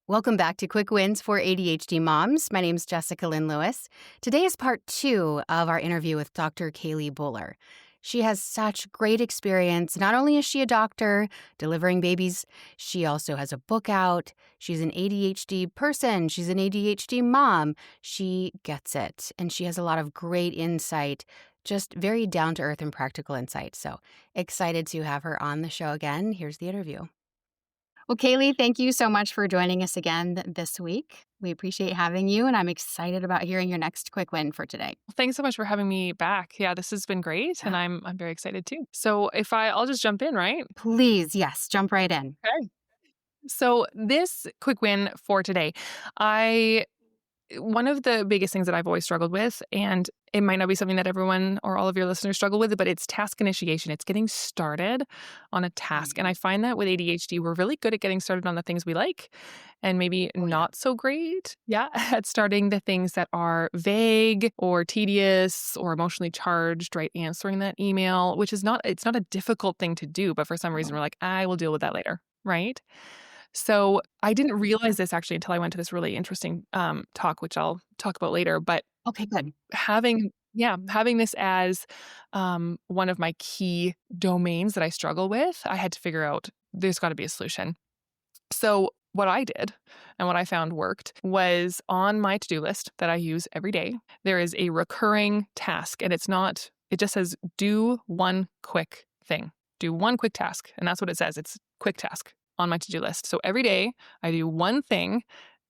Welcome back to Quick Wins for ADHD Moms. My name is Jessica Lynn Lewis. Today is part 2 of our interview with Dr. Kailey Buller. She has such great experience. Not only is she a doctor delivering babies, she also has a book out. She's an ADHD person. She's an ADHD mom. She gets it. And she has a lot of great insight, just very down-to-earth and practical insight. So excited to have her on the show again. Here's the interview. Well, Kailey, thank you so much for joining us again this week. We appreciate having you, and I'm excited about hearing your next quick win for today. Well, thanks so much for having me back. Yeah, this has been great, and I'm very excited too. So I'll just jump in, right? Please, yes, jump right in. Okay. So this quick win for today, one of the biggest things that I've always struggled with, and it might not be something that everyone or all of your listeners struggle with, but it's task initiation. It's getting started on a task. And I find that with ADHD, we're really good at getting started on the things we like and maybe not so great, at starting the things that are vague or tedious or emotionally charged, right? Answering that email, which is it's not a difficult thing to do, but for some reason we're like, I will deal with that later, right? So I didn't realize this actually until I went to this really interesting talk, which I'll talk about later. But Okay, good. having this as one of my key domains that I struggle with, I had to figure out there's got to be a solution. So what I did and what I found worked was on my to-do list that I use every day, there is a recurring task, and it just says do one quick thing, do one quick task. And that's what it says. It's quick task on my to-do list. So every day I do one thing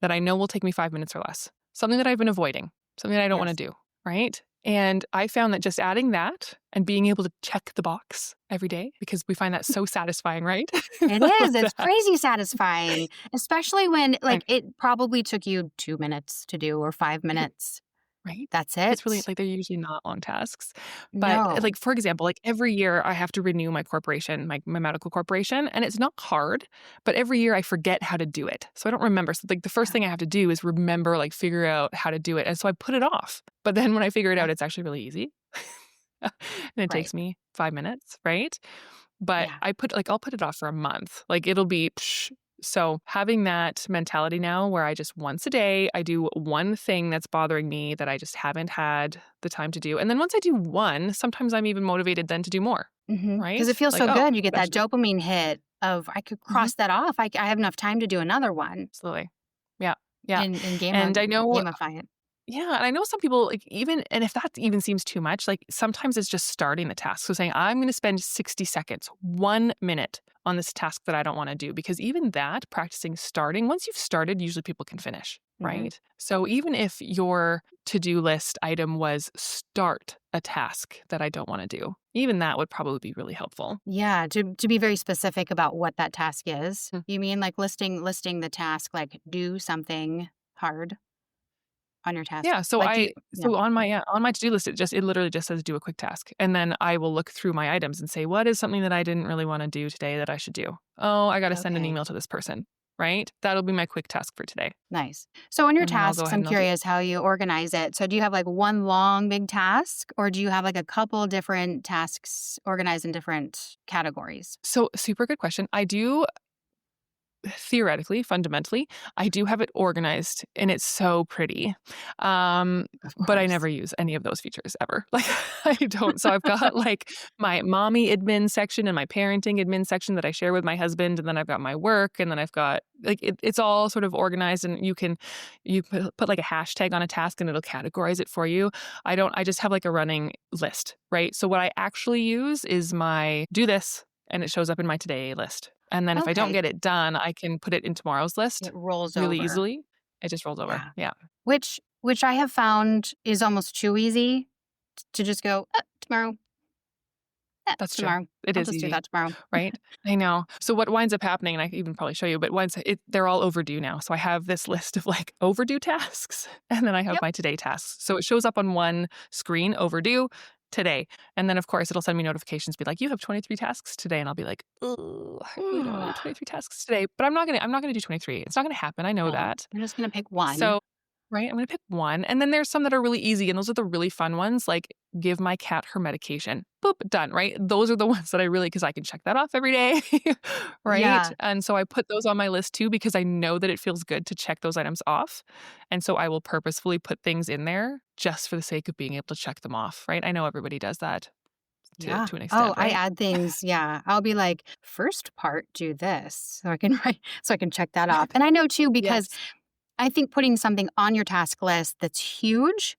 that I know will take me 5 minutes or less, something that I've been avoiding, something that I don't want to do, right? And I found that just adding that and being able to check the box every day, because we find that so satisfying, right? It is. It's crazy satisfying, especially when it probably took you 2 minutes to do or 5 minutes. Right. That's it. It's really they're usually not long tasks. No. But for example, every year I have to renew my corporation, my medical corporation, and it's not hard, but every year I forget how to do it. So I don't remember. So the first thing I have to do is remember, figure out how to do it. And so I put it off. But then when I figure it out, it's actually really easy. And it takes me 5 minutes, right? But I'll put it off for a month. It'll be So having that mentality now where I just once a day, I do one thing that's bothering me that I just haven't had the time to do. And then once I do one, sometimes I'm even motivated then to do more, right? Because it feels so good. You get that dopamine hit of, I could cross that off. I have enough time to do another one. Absolutely. Yeah. Yeah. And gamify it. Yeah. And I know some people, and if that even seems too much, sometimes it's just starting the task. So saying, I'm going to spend 60 seconds, 1 minute on this task that I don't want to do. Because even that, practicing starting, once you've started, usually people can finish, right? So even if your to-do list item was start a task that I don't want to do, even that would probably be really helpful. Yeah, to be very specific about what that task is. You mean listing the task, do something hard on your task? Yeah. So on my to-do list, it literally just says do a quick task. And then I will look through my items and say, what is something that I didn't really want to do today that I should do? Oh, I got to send an email to this person, right? That'll be my quick task for today. Nice. So on your tasks, I'm curious how you organize it. So do you have one long big task, or do you have a couple different tasks organized in different categories? So super good question. I do theoretically, fundamentally, I do have it organized and it's so pretty. But I never use any of those features ever. I don't. So I've got my mommy admin section and my parenting admin section that I share with my husband. And then I've got my work, and then I've got it's all sort of organized, and you put a hashtag on a task and it'll categorize it for you. I just have a running list, right? So what I actually use is my do this, and it shows up in my today list. And then if I don't get it done, I can put it in tomorrow's list. It rolls really over. Easily. It just rolls over. Yeah. Which I have found is almost too easy to just go tomorrow. That's tomorrow. True. It I'll is just easy, do that tomorrow. Right? I know. So what winds up happening, and I can even probably show you, but they're all overdue now. So I have this list of overdue tasks, and then I have my today tasks. So it shows up on one screen, overdue, today. And then, of course, it'll send me notifications, be like, you have 23 tasks today. And I'll be like, oh, I really don't want to do 23 tasks today. But I'm not going to do 23. It's not going to happen. I know that. I'm just going to pick one. So, right, I'm going to pick one. And then there's some that are really easy. And those are the really fun ones. give my cat her medication. Boop, done, right? Those are the ones that I really, because I can check that off every day, right? Yeah. And so I put those on my list too, because I know that it feels good to check those items off. And so I will purposefully put things in there just for the sake of being able to check them off, right? I know everybody does that Yeah. to an Oh, extent, I right? add things. Yeah. I'll be like, first part, do this. So I can write, so I can check that off. And I know too, because Yes. I think putting something on your task list that's huge,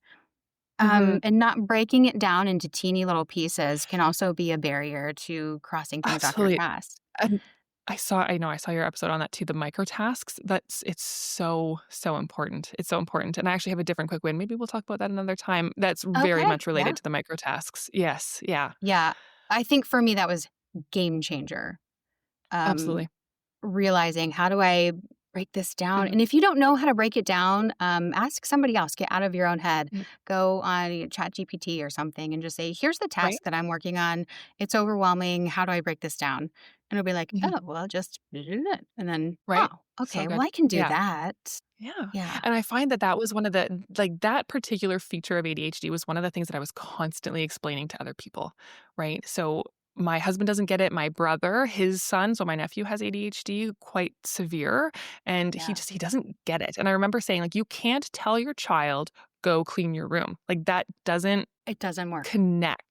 Hmm. and not breaking it down into teeny little pieces can also be a barrier to crossing things off your Absolutely. task. And I saw your episode on that too, the micro tasks. It's so, so important. It's so important. And I actually have a different quick win. Maybe we'll talk about that another time. That's very Okay. much Yeah. related to the micro tasks. Yes. Yeah. Yeah. I think for me, that was game changer. Um, Absolutely. realizing how do I break this down? Mhm. And if you don't know how to break it down, ask somebody else. Get out of your own head. Mhm. Go on Chat GPT or something and just say, here's the Right? task that I'm working on. It's overwhelming. How do I break this down? And it'll be like, Mhm. oh, well, just and then, oh, Right? So okay, well, good. I can do Yeah. that. Yeah. Yeah. And I find that that was one of the like, that particular feature of ADHD was one of the things that I was constantly explaining to other people, right? So my husband doesn't get it. My brother, his son, so my nephew has ADHD, quite severe, and Yeah. he doesn't get it. And I remember saying, like, you can't tell your child, go clean your room. Like, that doesn't It doesn't work. connect.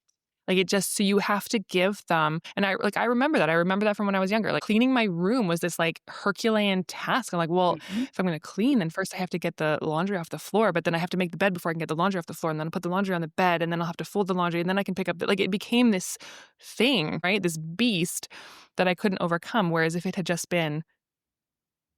Like, it just, so you have to give them, and I remember that. I remember that from when I was younger. Like, cleaning my room was this, like, Herculean task. I'm like, "Well, Mhm. if I'm gonna clean, then first I have to get the laundry off the floor, but then I have to make the bed before I can get the laundry off the floor, and then I'll put the laundry on the bed, and then I'll have to fold the laundry, and then I can pick up the," like, it became this thing, right? This beast that I couldn't overcome, whereas if it had just been,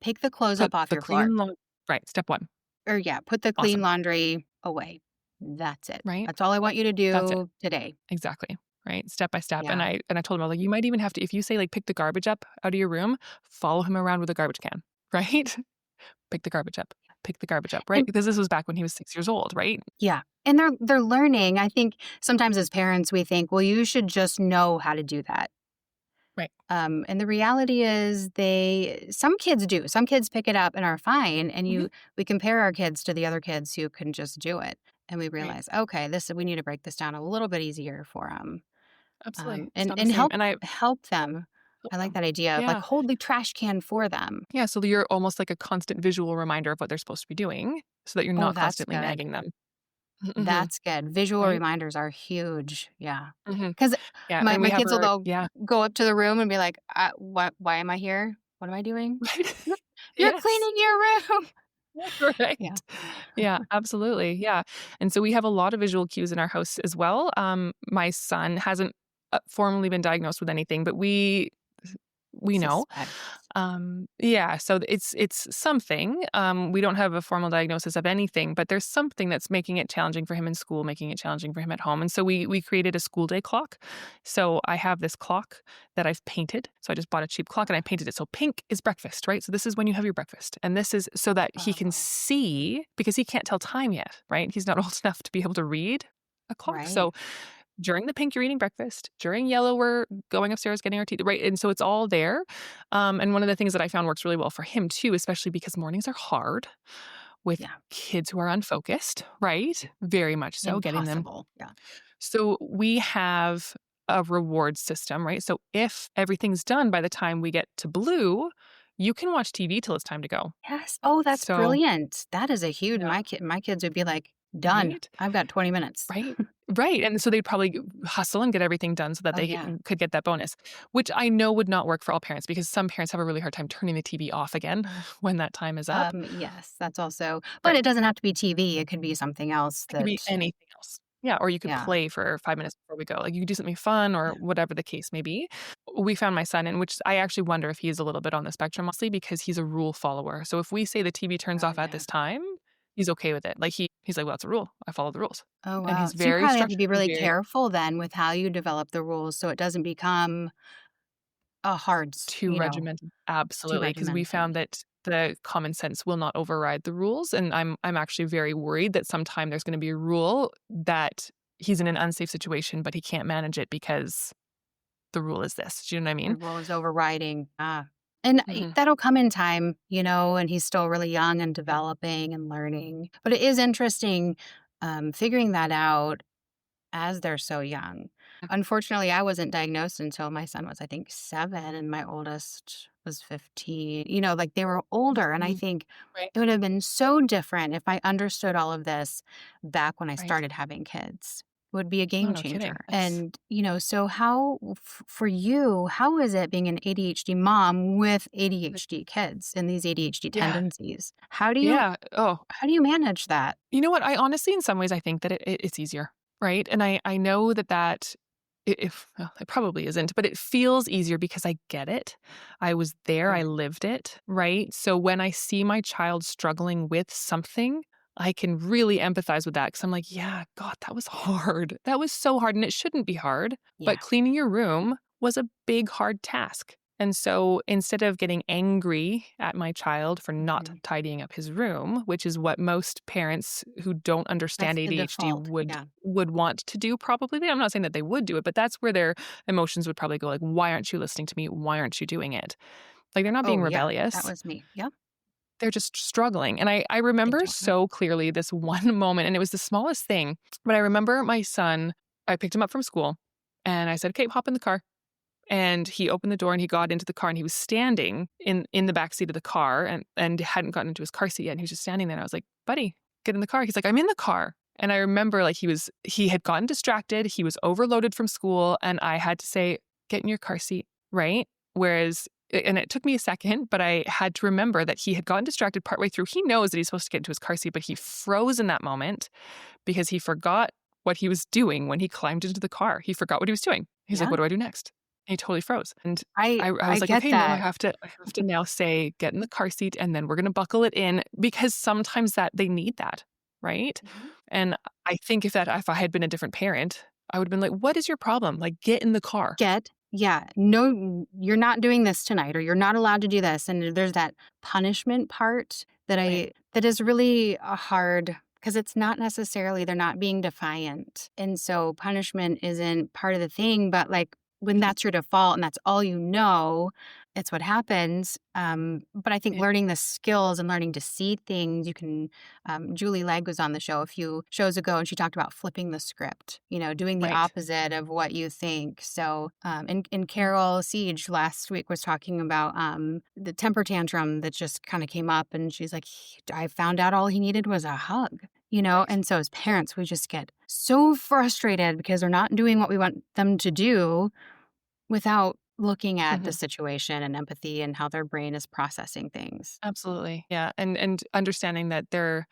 Pick the clothes put up off the your floor. clean laun right, step 1. Or, yeah, put the clean Awesome, laundry away. That's it. right? That's all I want you to That's it. do today. Exactly, right? Step by step, and Yeah. I told him, I was like, "You might even have to, if you say, like, pick the garbage up out of your room, follow him around with a garbage can," right? Pick the garbage up, pick the garbage up, right? And Because this was back when he was 6 years old, right? yeah. And they're learning. I think sometimes as parents, we think, well, you should just know how to do that. Right. And the reality is some kids do. Some kids pick it up and are fine. And Mhm. we compare our kids to the other kids who can just do it. And we Right. realize, okay, we need to break this down a little bit easier for them. Absolutely. It's And not the same, and I help them. help I like them. that idea of like Yeah. hold the trash can for them. Yeah, so you're almost like a constant visual reminder of what they're supposed to be doing so that you're Oh, not that's constantly good. nagging them. Mhm. That's good. Visual Right? reminders are huge. Yeah. Mhm. Because Yeah, and we my have kids will our they'll yeah. go up to the room and be like, what, why am I here? What am I doing? Right? You're, you're Yes. cleaning your room. Yeah. Right. Yeah, absolutely, yeah, and so we have a lot of visual cues in our house as well. My son hasn't, formally been diagnosed with anything, but we know. Suspect. Yeah, so it's something. We don't have a formal diagnosis of anything, but there's something that's making it challenging for him in school, making it challenging for him at home. And so we created a school day clock. So I have this clock that I've painted. So I just bought a cheap clock and I painted it. So pink is breakfast, right? So this is when you have your breakfast. And this is so that he can Oh, see, because he can't tell time yet, right? He's not old enough to be able to read a clock. right. So during the pink, you're eating breakfast. During yellow, we're going upstairs, getting our teeth, right? And so it's all there. And one of the things that I found works really well for him too, especially because mornings are hard with Yeah. kids who are unfocused, right? Very much so, getting them. Impossible. Yeah. So we have a reward system, right? So if everything's done by the time we get to blue, you can watch TV till it's time to go. Yes. Oh, that's So, brilliant. That is a huge, yeah, my kids would be like, done. right? I've got 20 minutes. Right. Right, and so they'd probably hustle and get everything done so that Oh, they yeah. could get that bonus, which I know would not work for all parents because some parents have a really hard time turning the TV off again when that time is up. Yes, that's also, but Right. it doesn't have to be TV. It could be something else It could be that, anything else. Yeah, or you could yeah. play for 5 minutes before we go. Like, you could do something fun or Yeah. whatever the case may be. We found my son, in which I actually wonder if he's a little bit on the spectrum, mostly because he's a rule follower. So if we say the TV turns Oh, off at yeah. this time, he's okay with it. Like, he's like, "Well, that's a rule. I follow the rules." Oh, And wow. he's So you very probably have to structured be and really very careful then with how you develop the rules so it doesn't become a too regimented. too Absolutely, because we regimented. found that the common sense will not override the rules, and I'm actually very worried that sometime there's gonna be a rule that he's in an unsafe situation, but he can't manage it because the rule is this. Do you know what I The mean? rule is overriding. And Mhm. that'll come in time, and he's still really young and developing and learning. But it is interesting figuring that out as they're so young. Unfortunately, I wasn't diagnosed until my son was, I think, 7 and my oldest was 15. Like they were older. And I Mhm. think Right. it would have been so different if I understood all of this back when I Right. started having kids. It would be a Oh, game no kidding. changer. And, so how, for you, how is it being an ADHD mom with ADHD kids and these ADHD Yeah. tendencies? How do you Yeah. Oh, how do you manage that? you know what? I honestly, in some ways, I think that it's easier, right? And I know that if well, it probably isn't, but it feels easier because I get it. I was there, I Yeah. lived it, right? So when I see my child struggling with something, I can really empathize with that because I'm like, yeah, God, that was hard. That was so hard, and it shouldn't be hard. Yeah. But cleaning your room was a big, hard task. And so instead of getting angry at my child for not Mhm. tidying up his room, which is what most parents who don't understand That's the ADHD default. would Yeah. would want to do probably. I'm not saying that they would do it, but that's where their emotions would probably go like, why aren't you listening to me? Why aren't you doing it? Like they're not being Oh, yeah. That rebellious. was me. Yep. They're just struggling. And I They remember don't know. so clearly this one moment, and it was the smallest thing, but I remember my son, I picked him up from school and I said, okay, hop in the car. And he opened the door and he got into the car and he was standing in the back seat of the car and hadn't gotten into his car seat yet. And he was just standing there. And I was like, buddy, get in the car. He's like, I'm in the car. And I remember like he had gotten distracted. He was overloaded from school. And I had to say, get in your car seat. Right. Whereas, and it took me a second, but I had to remember that he had gotten distracted partway through. He knows that he's supposed to get into his car seat, but he froze in that moment because he forgot what he was doing when he climbed into the car. He forgot what he was doing. He's like, Yeah. what do I do next? And he totally froze. And I I I was like, get okay, no, that. I have to now say, get in the car seat and then we're going to buckle it in because sometimes that they need that. Right. Mhm. And I think if I had been a different parent, I would have been like, what is your problem? Like, get in the car. Yeah. No, you're not doing this tonight, or you're not allowed to do this. And there's that punishment part Right. that is really hard because it's not necessarily they're not being defiant. And so punishment isn't part of the thing, but like when Mhm. that's your default and that's all you know, it's what happens. But I think Yeah. learning the skills and learning to see things, you can. Julie Legg was on the show a few shows ago, and she talked about flipping the script. Doing the Right. opposite of what you think. So, and Mm. Carol Siege last week was talking about the temper tantrum that just kind of came up, and she's like, I found out all he needed was a hug. Right. And so as parents, we just get so frustrated because they're not doing what we want them to do without looking at the Mhm. situation and empathy and how their brain is processing things. Absolutely. Yeah. And understanding that they're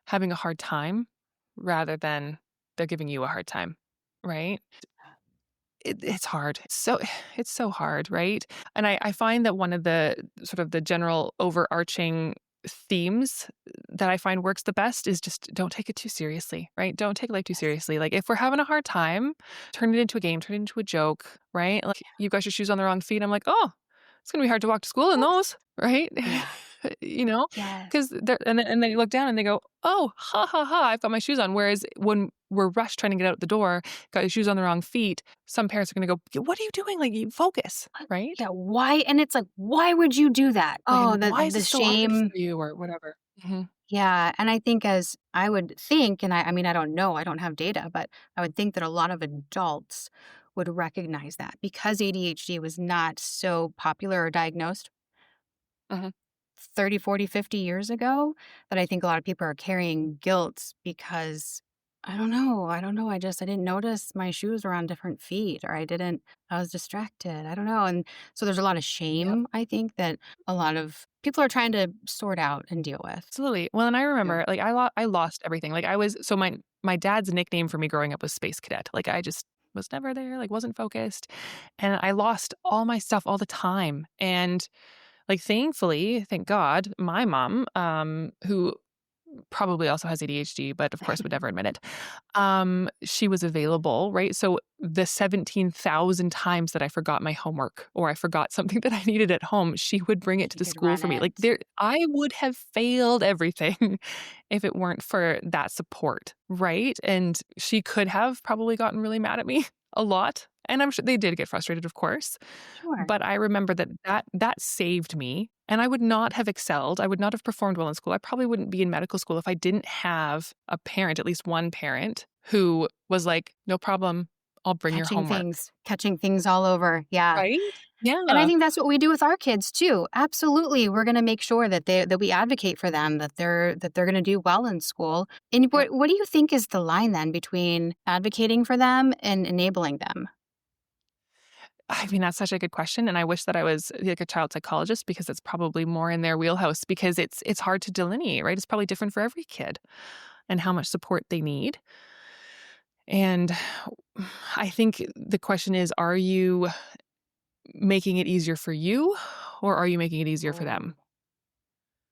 having a hard time rather than they're giving you a hard time. Right. It's hard. It's so hard, right? And I find that one of the sort of the general overarching themes that I find works the best is just don't take it too seriously, right? Don't take life too Yes. seriously. Like if we're having a hard time, turn it into a game, turn it into a joke, right? Like you've got your shoes on the wrong feet. I'm like, oh, it's gonna be hard to walk to school in Oops. those, right? Yeah. you know, Yes. because they're and then you look down and they go, oh, ha ha ha, I've got my shoes on. Whereas when we're rushed trying to get out the door, got your shoes on the wrong feet, some parents are going to go, what are you doing? Like, you focus, What? right? Yeah, why? And it's like, why would you do that? Like, Oh, and why is the this so hard for shame. you or whatever? Yeah, and I think as I would think, and I mean, I don't know, I don't have data, but I would think that a lot of adults would recognize that because ADHD was not so popular or diagnosed Hmm. 30, 40, 50 years ago, that I think a lot of people are carrying guilt because I don't know. I didn't notice my shoes were on different feet, or I was distracted. I don't know. And so there's a lot of Yep. shame, I think, that a lot of people are trying to sort out and deal with. Absolutely. Well, and I Yeah. remember, like, I lost everything. Like, so my dad's nickname for me growing up was Space Cadet. Like, I just was never there, like, wasn't focused, and I lost all my stuff all the time. And like, thankfully, thank God, my mom, who probably also has ADHD, but of course would never admit it. She was available, right? So the 17,000 times that I forgot my homework or I forgot something that I needed at home, she would bring it to You the could school run for me. Like it. I would have failed everything if it weren't for that support, right? And she could have probably gotten really mad at me a lot. And I'm sure they did get frustrated, of course. Sure. But I remember that saved me, and I would not have excelled. I would not have performed well in school. I probably wouldn't be in medical school if I didn't have a parent, at least one parent, who was like, no problem, I'll bring your homework. Catching things all over. Yeah. Right? And I Yeah. think that's what we do with our kids too. Absolutely. We're going to make sure that we advocate for them, that they're going to do well in school. And Yeah. what do you think is the line then between advocating for them and enabling them? I mean, that's such a good question, and I wish that I was like a child psychologist because it's probably more in their wheelhouse because it's hard to delineate, right? It's probably different for every kid and how much support they need. And I think the question is, are you making it easier for you or are you making it easier for Oh, them?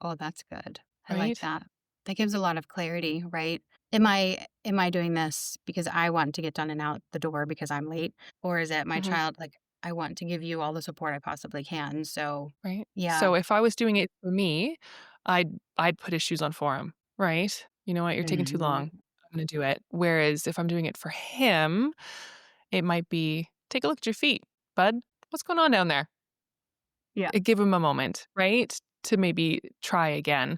oh, that's good. I like Right? that. That gives a lot of clarity, right? Am I doing this because I want to get done and out the door because I'm late? Or is it my Mhm. child, like, I want to give you all the support I possibly can. So Right? yeah. So if I was doing it for me, I'd put his shoes on for him, right? You know what? You're taking too long. Mhm. I'm gonna do it. Whereas if I'm doing it for him, it might be, take a look at your feet, bud. What's going on down there? Yeah. Give him a moment, right? To maybe try again.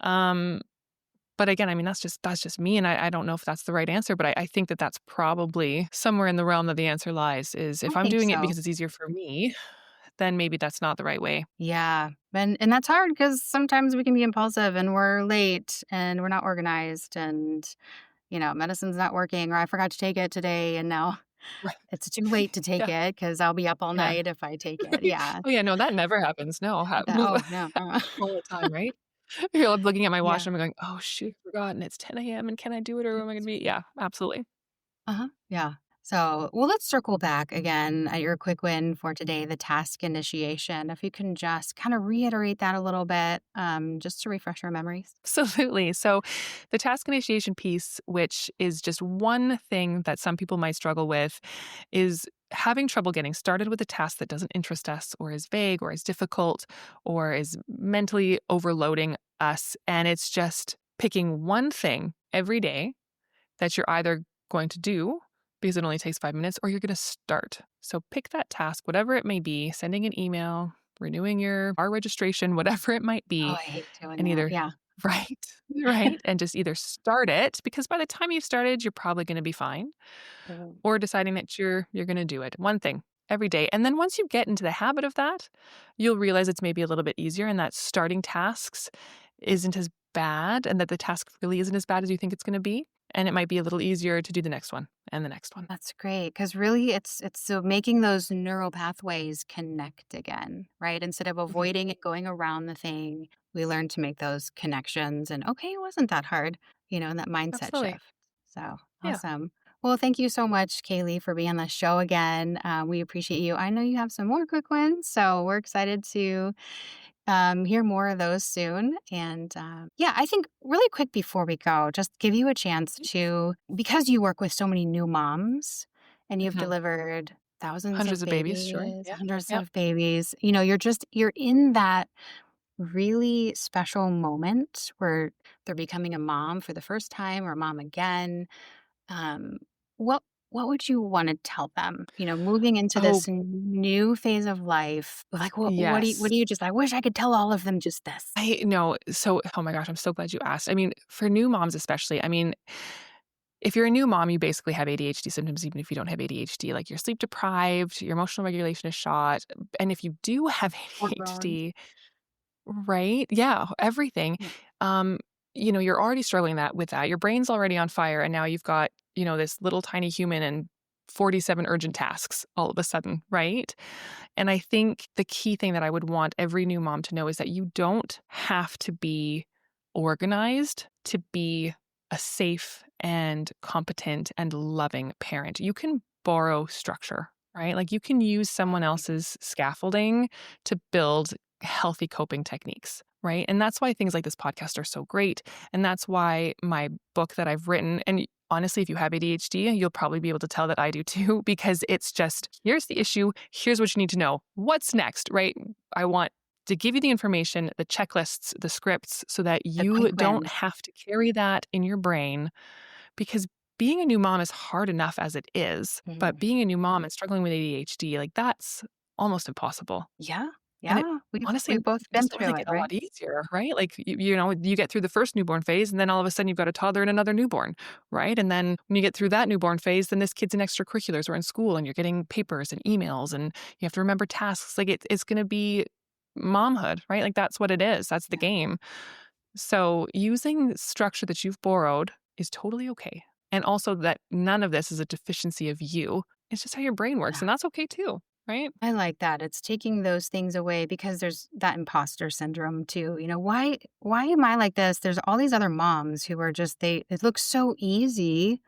Um, but again, I mean, that's just me, and I don't know if that's the right answer, but I think that that's probably somewhere in the realm that the answer lies. Is I if I'm think doing it so. because it's easier for me, then maybe that's not the right way. Yeah. And that's hard because sometimes we can be impulsive and we're late and we're not organized and, medicine's not working or I forgot to take it today and now Right. it's too late to take Yeah. it because I'll be up all Yeah. night if I take it. Yeah. Oh, yeah, no, that never happens. No, Oh, no. all the time, right? You're looking at my watch Yeah. and I'm going, "Oh, shoot, I forgot, and it's 10 a.m., and can I do it, or am I gonna be" Yeah, absolutely. Uh-huh. Yeah. So, well, let's circle back again at your quick win for today, the task initiation. If you can just kind of reiterate that a little bit, just to refresh our memories. Absolutely. So, the task initiation piece, which is just one thing that some people might struggle with, is having trouble getting started with a task that doesn't interest us, or is vague, or is difficult, or is mentally overloading us. And it's just picking one thing every day that you're either going to do because it only takes 5 minutes or you're going to start. So pick that task, whatever it may be, sending an email, renewing your car registration, whatever it might Oh, be, I hate doing and that. either, Yeah. right, right. And just either start it because by the time you started, you're probably going to be fine, Mhm. or deciding that you're going to do it. One thing every day. And then once you get into the habit of that, you'll realize it's maybe a little bit easier and that starting tasks isn't as bad and that the task really isn't as bad as you think it's going to be. And it might be a little easier to do the next one and the next one. That's great because really it's so making those neural pathways connect again, right? Instead of Mhm. avoiding it, going around the thing, we learn to make those connections and okay, it wasn't that hard, and that mindset Absolutely. shift. So Yeah. awesome. Well, thank you so much, Kaylee, for being on the show again. We appreciate you. I know you have some more quick wins, so we're excited to hear more of those soon. And yeah, I think really quick before we go, just give you a chance to, because you work with so many new moms and you've Mhm. delivered thousands Hundreds of of babies, sure. babies, Yeah. hundreds Yep. of babies, you're in that really special moment where they're becoming a mom for the first time or a mom again. um, what what would you wanna tell them, moving into Oh, this new phase of life? Like, what yes. do you just I wish I could tell all of them just this. I know. So, oh my gosh, I'm so glad you asked. I mean, for new moms especially, I mean, if you're a new mom, you basically have ADHD symptoms, even if you don't have ADHD. Like you're sleep deprived, your emotional regulation is shot. And if you do have Hormones. ADHD, right? Yeah, everything. Yeah. Um, you're already struggling with that. Your brain's already on fire, and now you've got, this little tiny human and 47 urgent tasks all of a sudden, right? And I think the key thing that I would want every new mom to know is that you don't have to be organized to be a safe and competent and loving parent. You can borrow structure, right? Like you can use someone Oh, else's scaffolding to build healthy coping techniques, right? And that's why things like this podcast are so great. And that's why my book that I've written, and honestly, if you have ADHD, you'll probably be able to tell that I do too, because it's just here's the issue, here's what you need to know. What's next, right? I want to give you the information, the checklists, the scripts, so that the quick you don't wins. have to carry that in your brain because being a new mom is hard enough as it is, but Mhm. being a new mom and struggling with ADHD, like that's almost impossible. Yeah. And it Yeah, honestly we've both been doesn't really through get it, a right? lot easier, right? Like, you get through the first newborn phase, and then all of a sudden you've got a toddler and another newborn, right? And then when you get through that newborn phase, then this kid's in extracurriculars or in school, and you're getting papers and emails, and you have to remember tasks. Like, it's gonna be momhood, right? Like, that's what it is. That's the Yeah, game. So using structure that you've borrowed is totally okay. And also that none of this is a deficiency of you. It's just how your brain works, yeah. and that's okay too, right? I like that. It's taking those things away because there's that imposter syndrome too. Why am I like this? There's all these other moms who are just it looks so easy.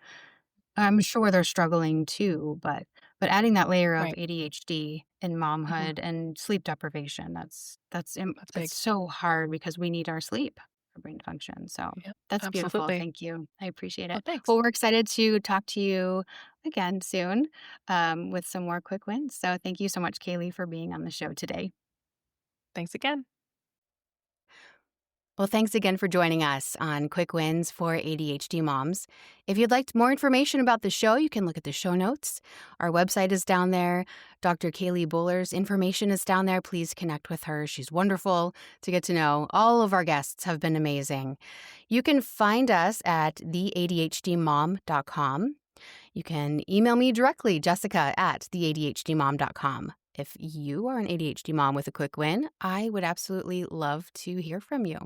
I'm sure they're struggling too, but adding that layer of Right. ADHD and Mhm. momhood and sleep deprivation, That's that's big. so hard because we need our sleep for brain to function. So Yeah, that's beautiful. absolutely. Thank you. I appreciate Oh, it. thanks. Well, we're excited to talk to you again soon with some more quick wins. So thank you so much, Kaylee, for being on the show today. Thanks again. Well, thanks again for joining us on Quick Wins for ADHD Moms. If you'd like more information about the show, you can look at the show notes. Our website is down there. Dr. Kailey Buller's information is down there. Please connect with her. She's wonderful to get to know. All of our guests have been amazing. You can find us at theadhdmom.com. You can email me directly, Jessica at theadhdmom.com. If you are an ADHD mom with a quick win, I would absolutely love to hear from you.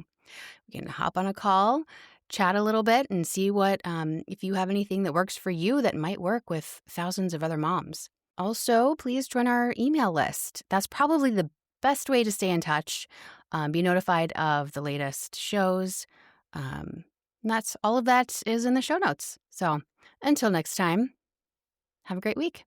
We can hop on a call, chat a little bit, and see what if you have anything that works for you that might work with thousands of other moms. Also, please join our email list. That's probably the best way to stay in touch, be notified of the latest shows. That's all of that is in the show notes. So until next time, have a great week.